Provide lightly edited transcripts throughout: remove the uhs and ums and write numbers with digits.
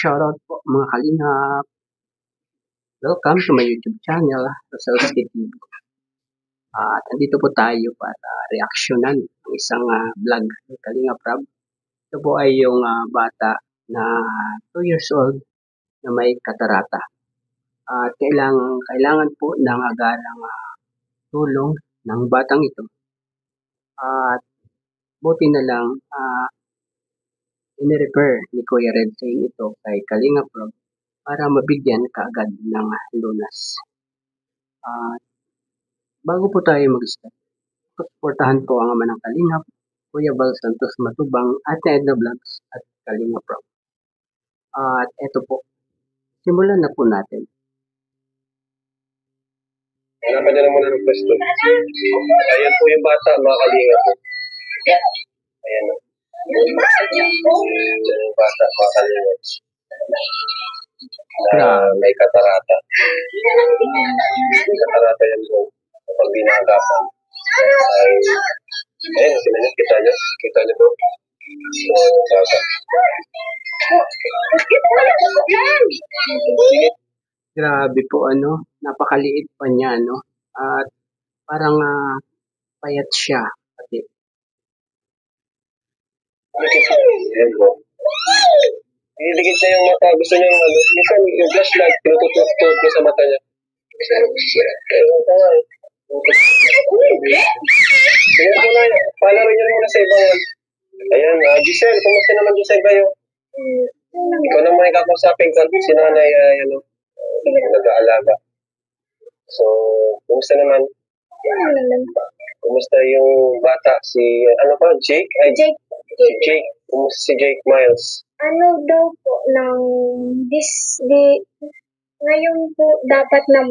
Shoutout po mga kalingap. Welcome to my YouTube channel, Roselski TV. At andito po tayo para reaksyonan ang isang vlog ng Kalingap Rab. Ito po ay yung bata na 2 years old na may katarata. At kailangan po ng agarang tulong ng batang ito. At buti na lang inirefer ni Kuya Red Sane ito kay Kalingap Rab para mabigyan kaagad ng lunas. Bago po tayo mag-start, suportahan po ang ama ng Kalingap, Kuya Val Santos Matubang, Ate Edna Vlogs at Kalingap Rab. At eto po, simulan na po natin. Napadala mo na ng pwesto. Ayan po yung bata, mga Kalingap. Ayan o. Yung bata, mga Kalingap. May katarata. May katarata yan po. Kapag binagapan. Ayun, kita niyo. Kita niyo po. Bata. Grabe po, napakaliit pa niya, at parang payat siya. Pati. Ayan po. Iligid na yung mata. Gusto niya minsan yung flashlight, tinututok ko sa mata niya. Ayan po na, palaro niyo muna sa ibang. Ayan, Giselle, kumusta naman Giselle kayo? Ikaw naman ikakausapin ko, si nanay, nag-aalaga. So, kumusta naman? Kumusta yung bata? Si, Jake? Jake. Si Jake. Kumusta si Jake Miles? Ano daw po, ngayon po dapat na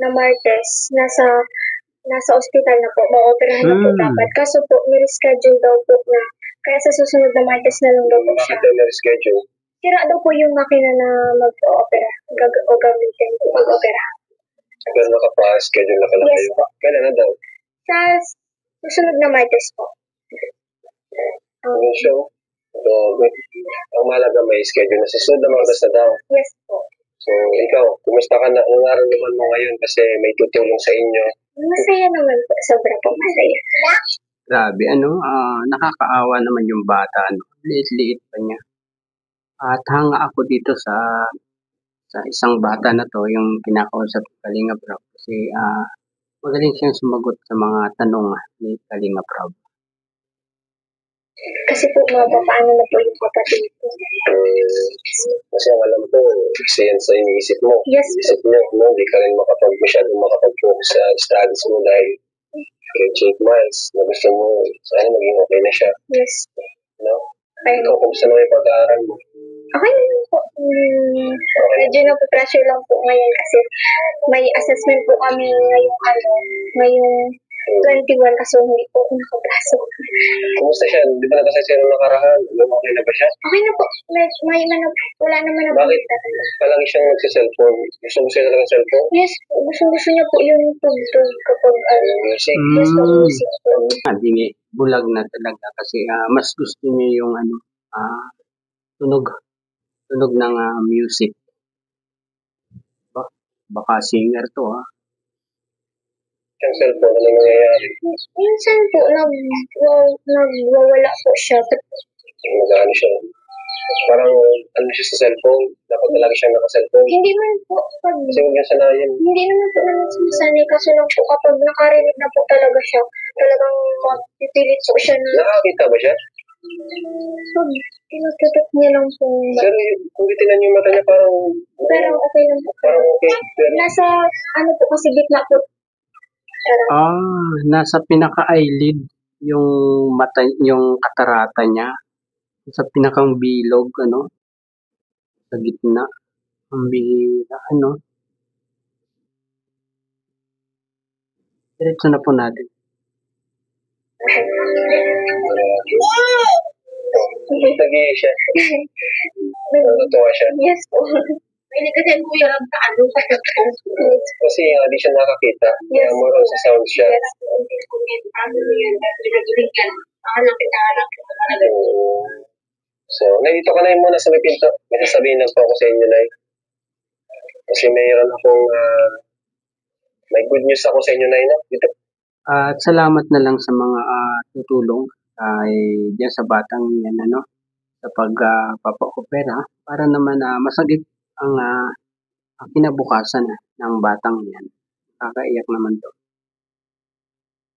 Martes, nasa ospital na po, ma-operahan na po dapat. Kaso po, nireschedule daw po na, kaya sa susunod na Martes na lang daw po siya. Bakit daw nireschedule? Sira daw po yung makina na mag-opera, gagamitin po mag-opera. Pero nakapa-schedule na pala kayo? Yes po. Kailan na daw? Sa susunod na Martes po. So, ang mahalaga may schedule na susunod na Martes na daw. Yes po. So, ikaw, kumusta ka na? Anong nararamdaman mo ngayon kasi may tutulong sa inyo? Masaya naman po. Sobra po masaya. Grabe, nakakaawa naman yung bata, liit-liit pa niya. At hanga ako dito sa isang bata na to, yung kinakausap ng Kalingap Rab. Kasi magaling siyang sumagot sa mga tanong ni Kalingap Rab. Kasi po, paano na po yung kapatid ko? Kasi ang alam ko, kasi yan sa iniisip mo. Yes. Isip mo, hindi ka rin masyadong makapag-focus sa studies mo dahil kay Jake Miles, na gusto mo, sana maging okay na siya. Yes. Okay. Ikaw, kumusta naman yung pag-aaral mo? Okay naman po. Medyo napapressure lang po ngayon kasi may assessment po kami ngayong 21 kaso hindi po nakabraso. Kumusta siya? Di ba nagkasasya ng nakaraan? Okay na ba siya? Okay na po. Wala naman na po. Bakit palagi siyang nagsa-cellphone? Gusto mo siya talagang cellphone? Yes, gusto niya po yung tugtog kapag music. Yes po, music po. Bulag na talaga kasi mas gusto niya yung tunog ng music. Baka singer to Yung cellphone, ano nangyayari? Minsan po, nagwawala po siya. Nag-ano siya? Parang, siya sa cellphone? Dapat talaga siya naka-cellphone? Hindi man po. Kasi huwag niya sanayin. Hindi naman po naman sinasanay. Kaso lang po, kapag nakarinig na po talaga siya, talagang mapipilit po siya na. Nakakita ba siya? So, tinututok niya lang po. Pero kung titinan yung mata niya, parang okay lang po. Parang okay. Pero, nasa, po kasi gitna po. Nasa pinaka-eyelid yung mata, yung katarata niya. Sa pinakang bilog, sa gitna. Ang bihira, Diretso na po natin. nag-iisip siya. Natutuwa siya. Yes po. Hindi kasi ang kuya lang sa Kasi di siya nakakita. Yes. More on sa sound siya. Yes. So, Nay, dito ka na muna sa may pinto. May sasabihin lang po ako sa inyo, Nay. Kasi mayroon akong, may good news ako sa inyo, Nay, no? Dito. At salamat na lang sa mga tutulong ay diyan sa batang yan ano sa pagpapakopera para naman masagip ang kinabukasan ng batang yan. Kakaiyak naman to.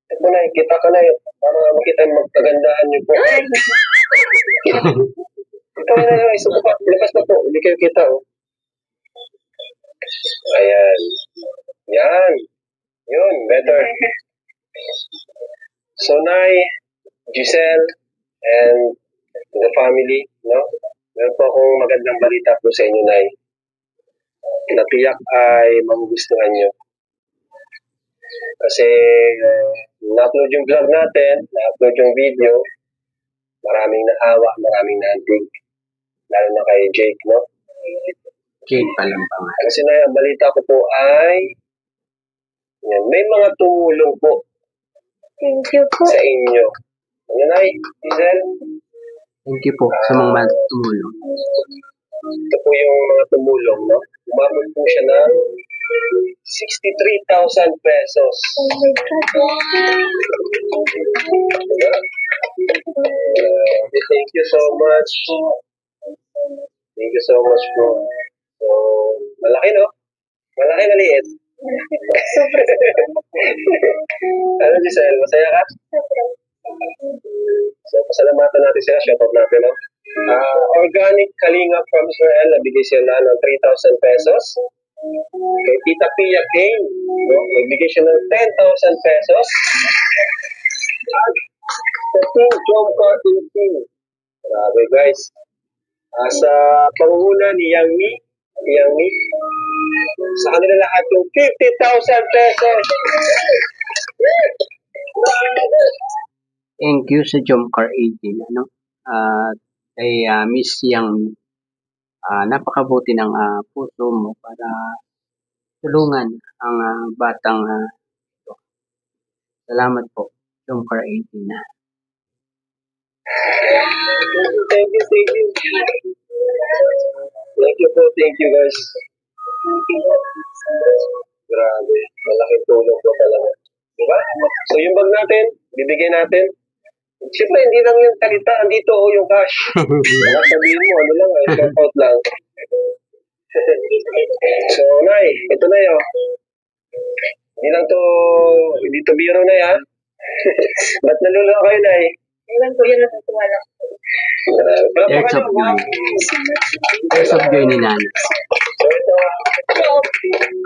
Ito, Nay, kita ka, Nay. Para makita yung magkagandahan niyo po. Ito, Nay, isa po pa. Labas na po. Hindi kayo kita, oh. Ayan. Yan. Yun, better. So, Nay, Giselle, and the family, no? Meron po akong magandang balita po sa inyo, Nay. Natiyak ay magugustuhan nyo. Kasi na-upload yung vlog natin, na-upload yung video, maraming nahawa, maraming naantig. Lalo na kay Jake, no? Jake pa lang pangalan. Kasi Nay, ang balita ko po ay yan, may mga tumulong po Thank you po. sa inyo. Ano, Nay? Giselle? Thank you po sa mga tumulong. Ito po yung mga tumulong, no? Umabot po siya ng 63,000 pesos. Oh my God. Diba? Thank you so much. Thank you so much po. So, malaki, no? Malaki, maliit. Sobrang Ano, Giselle? Masaya ka? So, pasalamatan natin sila. Shoutout natin, no? Organic Kalinga from Israel, nabigay sila ng 3,000 pesos. Kay Tita Pia Kane, no? Nagbigay siya ng 10,000 pesos. At sa Team Job Carting Team. Grabe, guys. Sa pangunguna ni Yang Mi, sa kanila lahat yung 50,000 pesos. Thank you sa Jomcar 18 ano. Kay Miss Yang napakabuti ng puso mo para tulungan ang batang ito. Salamat po, Jomcar 18 na. Thank you. Thank you guys. Grabe, malaking tulong po talaga. Diba? So yung bag natin, bibigyan natin. Siyempre, hindi lang yung talita, andito o yung cash. Wala sabihin mo, ano lang, shout out lang. So, Nay, ito na yun. Hindi to biro na yan. Ba't naluluha kayo, Nay? Ilan po yun natutuwa lang. Tears of joy. Tears of joy ni Nana. So ito,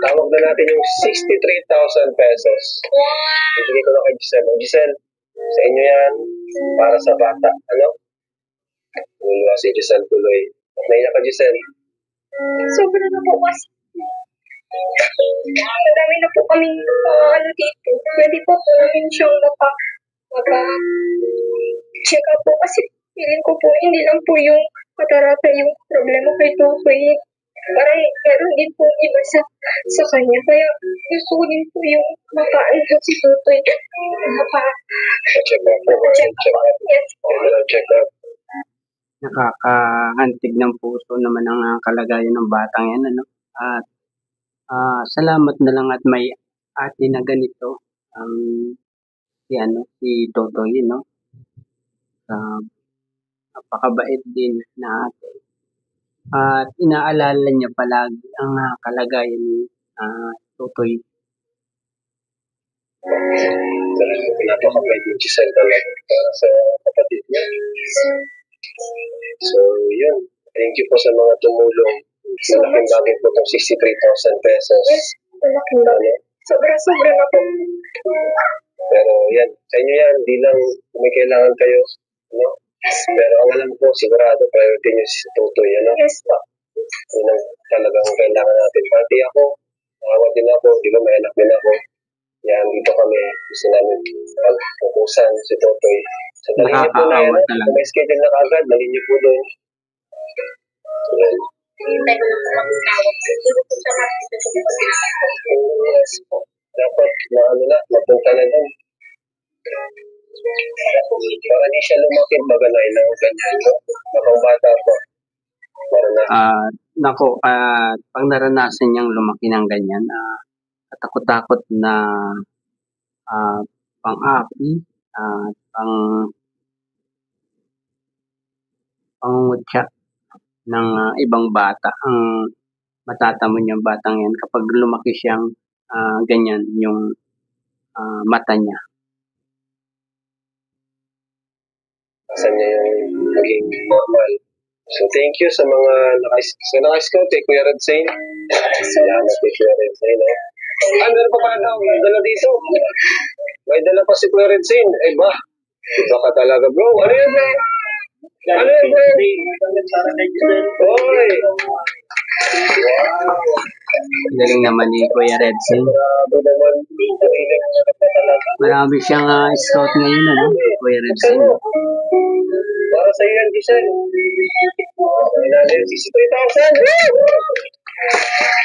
tawag na natin yung 63,000 pesos. Bibigay ko na kay Giselle. Giselle, sa inyo yan, para sa bata. Ano? Nuluha si Giselle tuloy. Naiyak ka, Giselle. Sobrang na po kasi. Madami na po kaming dito. Pwede po namin siyang check up po kasi feeling ko po hindi lang po yung katarata yung problema kay Tutoy. Parang meron din po iba sa kanya. Kaya gusto ko din po yung mapaan po si Tutoy. Check up. Yes po. Check up. Nakakahantig ng puso naman ang kalagayan ng batang yan ano. At salamat na lang at may ate na ganito si Totoy no. Napakabait din na ate. At inaalala niya palagi ang kalagayan ni Totoy. Napakabait ni Giselle talaga para sa kapatid niya. So, yun. Thank you po sa mga tumulong. Malaking bagay po itong 63,000 pesos. Yes, malaking bagay. Sobra na po. Pero yan, sa inyo yan, di lang kung may kailangan kayo, no? Pero ang alam ko, sigurado priority niyo si Tutoy, ano? Yes po. Yun ang talagang kailangan natin. Pati ako, nakawa din ako, di ba may anak din ako. Yan, dito kami, gusto namin pagpupusan si Tutoy. So, dalhin niyo po na yan, kung may schedule na kagad, dalhin niyo po doon. Yan. Hintay ko na po magtawag. Siguro po siya Yes po. Dapat, mapunta na doon. Para di siya lumaki, baga na ilang ganyan. Kapag bata pa. Para na. Nako, pag naranasan niyang lumaki ng ganyan, katakot-takot na pang-api, pangungutya ng ibang bata ang matatamo niyang batang yan kapag lumaki siyang ganyan yung mata niya. Saan niya yung maging normal. So, thank you sa mga naka-scout kay Kuya Red Sain. Salamat kay Kuya Red Sain. Meron pa pala daw. May dala dito. May dala pa si Kuya Red Sain. Ba? Iba ka talaga, bro. Ano yun, bro? Ano yun, bro? Oy! Wow! Galing naman ni Kuya Redson. Grabe naman. Marami siyang scout ngayon, Kuya Redson. Para sa iyo yan, Giselle. May natin 63,000.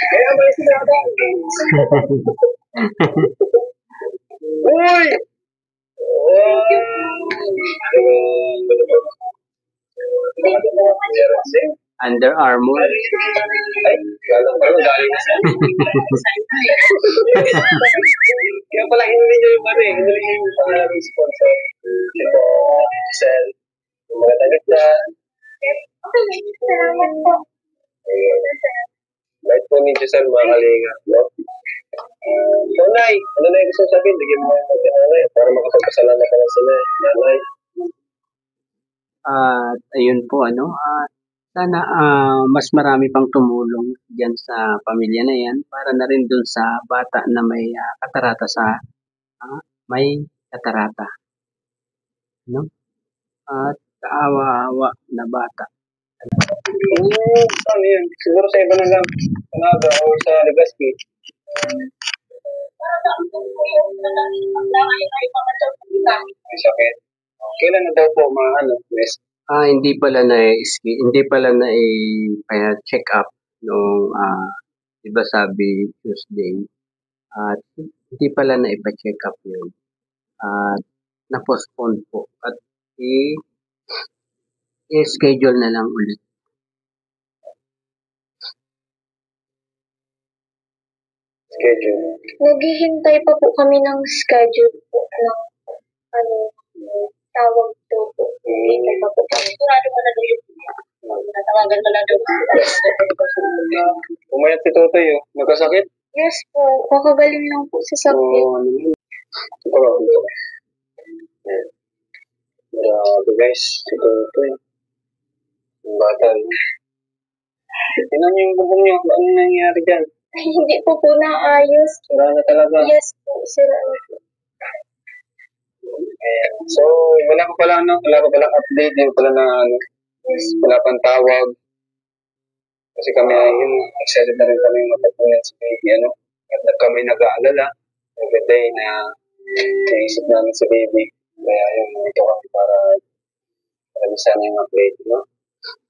Kaya may sinada. Uy! Under Armour. Ay, galing na siya. Kaya pala hinuli niyo yung hinuli niyo yung pangalang sponsor. Ito, Giselle. Yung mga damit na. Salamat po. Light po ni Giselle, mga kalinga. No? So, Nay, ano na yung gusto sabihin? Bigyan mo yung nanay para makapagpasalamat ka lang sila. Nanay. Ayun po, sana mas marami pang tumulong diyan sa pamilya na yan para na rin dun sa bata na may katarata may katarata. No? At kaawa-awa na bata. Saan yun? Siguro sa iba na lang. Canada o sa Legazpi. May sakit. Kailan na daw po Miss? Hindi pala na check up nung di ba sabi Tuesday. At hindi pala na ipa-check up yun. At na-postpone po at i-schedule na lang ulit. Schedule. Naghihintay pa po kami ng schedule po ng tawag po po. Hindi pa po kami. Sigurado mo na doon. Natawagan mo na doon. Umayat si Totoy, nagkasakit? Yes po. Kakagaling lang po sa sakit. Grabe guys, si Totoy. Yung bata rin. Tinan niyo yung bubong niyo. Ano nangyayari dyan? Hindi po naayos. Sira na talaga. Yes po, sira na po. So, wala ko pala update, yung pala na wala pang tawag. Kasi kami excited na rin kami matapunan si baby, at kami nag-aalala every day na naisip namin si baby. Kaya ito kami para sana yung update,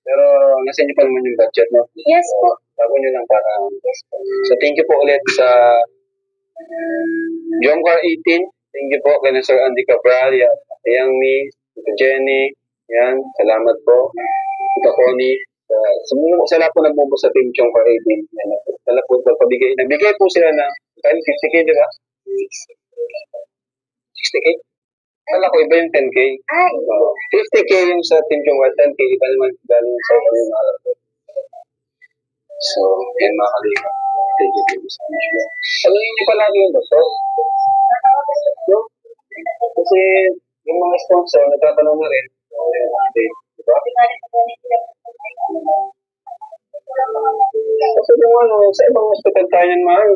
Pero nasa inyo pa naman yung budget, Yes po. Bago nyo lang para. So, thank you po ulit sa Jomcar 18. Thank you po kay Sir Andy Cabral, Yang Mi, Tito Jenny, yan. Salamat po. Tito Connie. Sa lahat po nagbubo sa Team Jomcar 18. Sa po pagpabigay. Nagbigay po sila ng 50K, di ba? 60K? Kala ko iba yung 10K. 50K yung sa Team Jomcar, 10K. Iba naman galing sa kanyang alam ko. So, yan mga kalima. Thank you so much. Saluhin niyo palagi yung doktor. Kasi yung mga sponsor, nagtatanong na rin. Diba? Kasi yung sa ibang hospital tayo yan, mahal.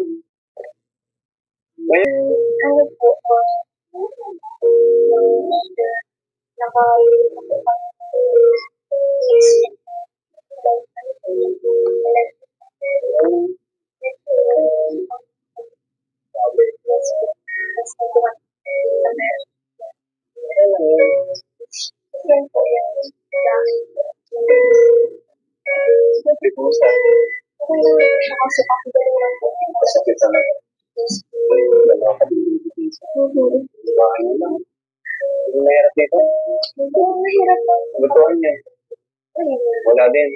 Ano po? Sakit talaga. Ang mahirap dito. Mahirap po. Gutuan niya. Ay, Wala din.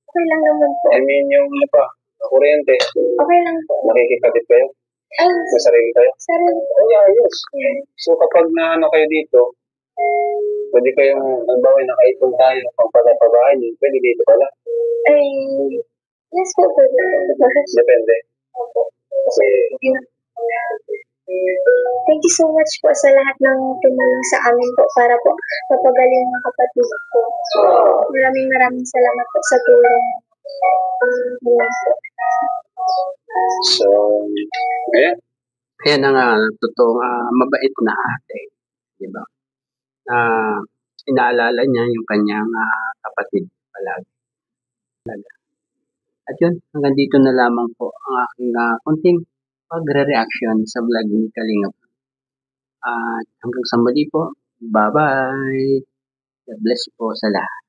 okay lang naman po. I mean, yung kuryente. Okay lang po. Nakikikabit kayo? Ay, May sarili kayo? sarili po. Ay, ayos. So, kapag na kayo dito, pwede kayong, halimbawa, nakaipon tayo, pangpanapabahay niyo, pwede dito pala. Ay, yes po, pwede po. Depende. Opo. Kasi, Thank you so much po sa lahat ng tumulong sa amin po para po mapagaling ng kapatid ko. Maraming salamat po sa tulong. so, ayan. Ayan ang totoong mabait na ate. Di ba? Inaalala niya yung kanyang kapatid palagi. Talaga. At yun, hanggang dito na lamang po ang aking konting pagre-reaction sa vlog ni Kalingap. At hanggang sa muli po. Bye-bye. God bless po sa lahat.